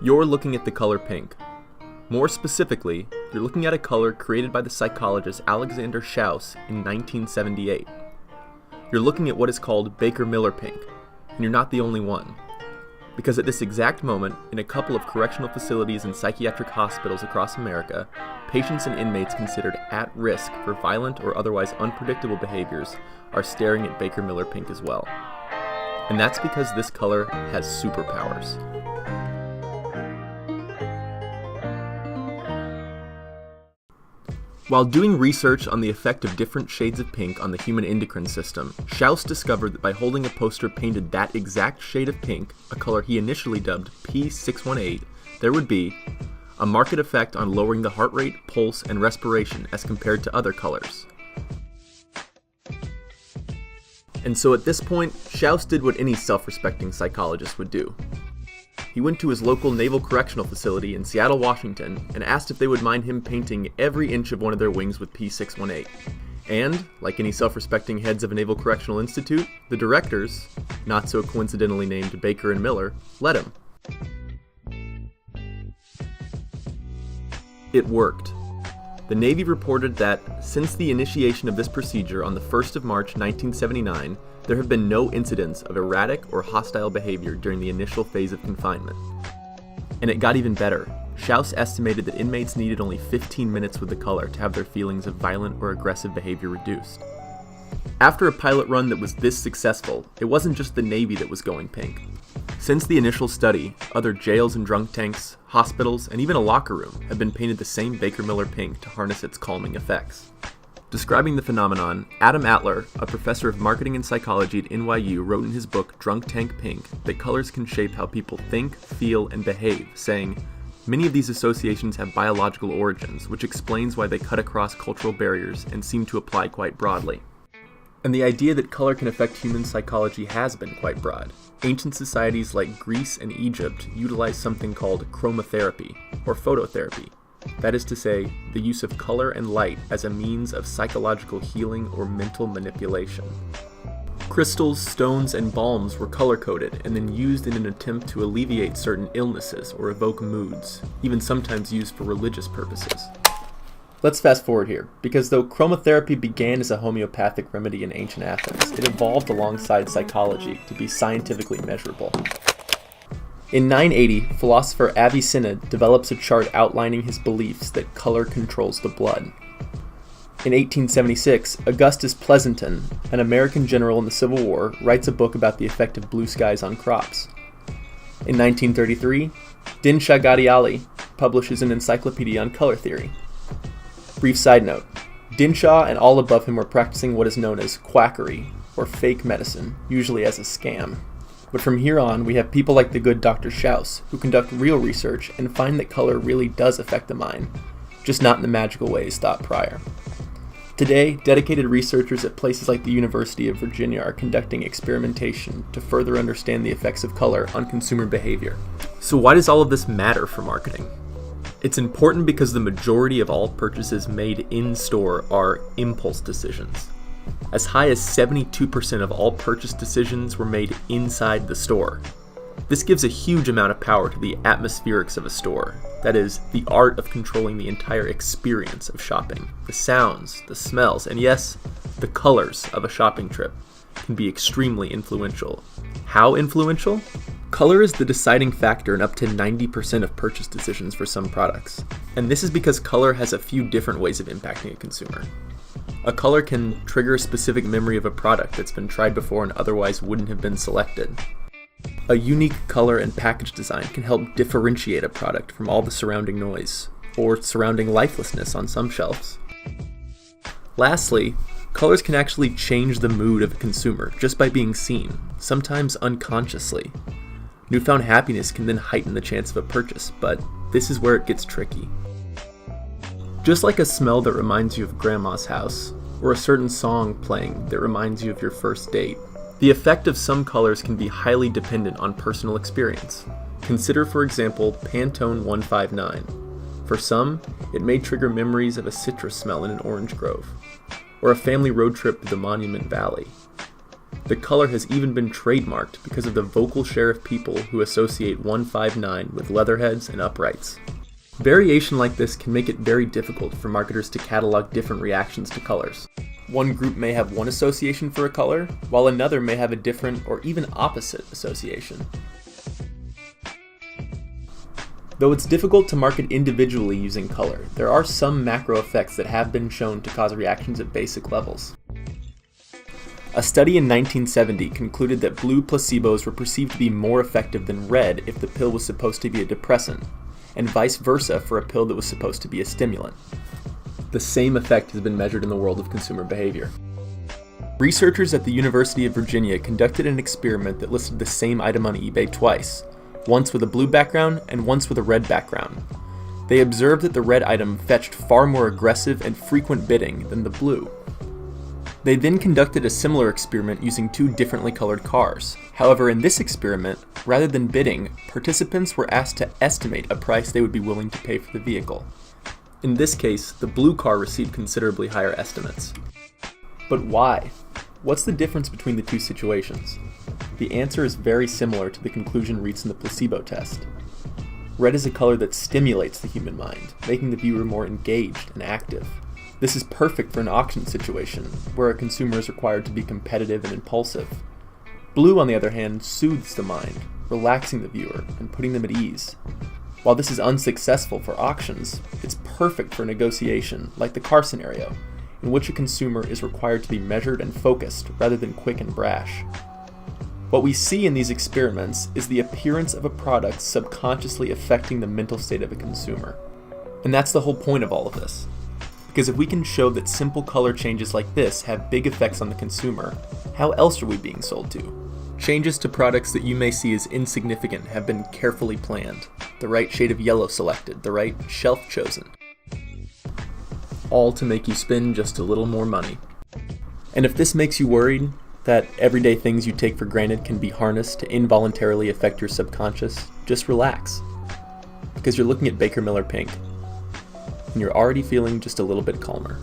You're looking at the color pink. More specifically, you're looking at a color created by the psychologist Alexander Schaus in 1978. You're looking at what is called Baker-Miller pink, and you're not the only one. Because at this exact moment, in a couple of correctional facilities and psychiatric hospitals across America, patients and inmates considered at risk for violent or otherwise unpredictable behaviors are staring at Baker-Miller pink as well. And that's because this color has superpowers. While doing research on the effect of different shades of pink on the human endocrine system, Schaus discovered that by holding a poster painted that exact shade of pink, a color he initially dubbed P618, there would be a marked effect on lowering the heart rate, pulse, and respiration as compared to other colors. And so at this point, Schaus did what any self-respecting psychologist would do. He went to his local Naval Correctional Facility in Seattle, Washington, and asked if they would mind him painting every inch of one of their wings with P618. And, like any self-respecting heads of a Naval Correctional Institute, the directors, not so coincidentally named Baker and Miller, let him. It worked. The Navy reported that, since the initiation of this procedure on the 1st of March 1979, there have been no incidents of erratic or hostile behavior during the initial phase of confinement. And it got even better. Schaus estimated that inmates needed only 15 minutes with the color to have their feelings of violent or aggressive behavior reduced. After a pilot run that was this successful, it wasn't just the Navy that was going pink. Since the initial study, other jails and drunk tanks, hospitals, and even a locker room have been painted the same Baker-Miller pink to harness its calming effects. Describing the phenomenon, Adam Atler, a professor of marketing and psychology at NYU, wrote in his book Drunk Tank Pink that colors can shape how people think, feel, and behave, saying, "Many of these associations have biological origins, which explains why they cut across cultural barriers and seem to apply quite broadly." And the idea that color can affect human psychology has been quite broad. Ancient societies like Greece and Egypt utilized something called chromatherapy, or phototherapy. That is to say, the use of color and light as a means of psychological healing or mental manipulation. Crystals, stones, and balms were color-coded and then used in an attempt to alleviate certain illnesses or evoke moods, even sometimes used for religious purposes. Let's fast forward here, because though chromatherapy began as a homeopathic remedy in ancient Athens, it evolved alongside psychology to be scientifically measurable. In 980, philosopher Avicenna develops a chart outlining his beliefs that color controls the blood. In 1876, Augustus Pleasanton, an American general in the Civil War, writes a book about the effect of blue skies on crops. In 1933, Din Shah-Gadiali publishes an encyclopedia on color theory. Brief side note, Dinshaw and all above him were practicing what is known as quackery, or fake medicine, usually as a scam. But from here on, we have people like the good Dr. Schaus, who conduct real research and find that color really does affect the mind, just not in the magical ways thought prior. Today, dedicated researchers at places like the University of Virginia are conducting experimentation to further understand the effects of color on consumer behavior. So why does all of this matter for marketing? It's important because the majority of all purchases made in-store are impulse decisions. As high as 72% of all purchase decisions were made inside the store. This gives a huge amount of power to the atmospherics of a store. That is, the art of controlling the entire experience of shopping. The sounds, the smells, and yes, the colors of a shopping trip can be extremely influential. How influential? Color is the deciding factor in up to 90% of purchase decisions for some products. And this is because color has a few different ways of impacting a consumer. A color can trigger a specific memory of a product that's been tried before and otherwise wouldn't have been selected. A unique color and package design can help differentiate a product from all the surrounding noise, or surrounding lifelessness on some shelves. Lastly, colors can actually change the mood of a consumer just by being seen, sometimes unconsciously. Newfound happiness can then heighten the chance of a purchase, but this is where it gets tricky. Just like a smell that reminds you of grandma's house, or a certain song playing that reminds you of your first date, the effect of some colors can be highly dependent on personal experience. Consider, for example, Pantone 159. For some, it may trigger memories of a citrus smell in an orange grove, or a family road trip to the Monument Valley. The color has even been trademarked because of the vocal share of people who associate 159 with leatherheads and uprights. Variation like this can make it very difficult for marketers to catalog different reactions to colors. One group may have one association for a color, while another may have a different or even opposite association. Though it's difficult to market individually using color, there are some macro effects that have been shown to cause reactions at basic levels. A study in 1970 concluded that blue placebos were perceived to be more effective than red if the pill was supposed to be a depressant, and vice versa for a pill that was supposed to be a stimulant. The same effect has been measured in the world of consumer behavior. Researchers at the University of Virginia conducted an experiment that listed the same item on eBay twice, once with a blue background and once with a red background. They observed that the red item fetched far more aggressive and frequent bidding than the blue. They then conducted a similar experiment using two differently colored cars. However, in this experiment, rather than bidding, participants were asked to estimate a price they would be willing to pay for the vehicle. In this case, the blue car received considerably higher estimates. But why? What's the difference between the two situations? The answer is very similar to the conclusion reached in the placebo test. Red is a color that stimulates the human mind, making the viewer more engaged and active. This is perfect for an auction situation, where a consumer is required to be competitive and impulsive. Blue, on the other hand, soothes the mind, relaxing the viewer and putting them at ease. While this is unsuccessful for auctions, it's perfect for negotiation, like the car scenario, in which a consumer is required to be measured and focused rather than quick and brash. What we see in these experiments is the appearance of a product subconsciously affecting the mental state of a consumer. And that's the whole point of all of this. Because if we can show that simple color changes like this have big effects on the consumer, how else are we being sold to? Changes to products that you may see as insignificant have been carefully planned, the right shade of yellow selected, the right shelf chosen, all to make you spend just a little more money. And if this makes you worried that everyday things you take for granted can be harnessed to involuntarily affect your subconscious, just relax. Because you're looking at Baker Miller Pink, and you're already feeling just a little bit calmer.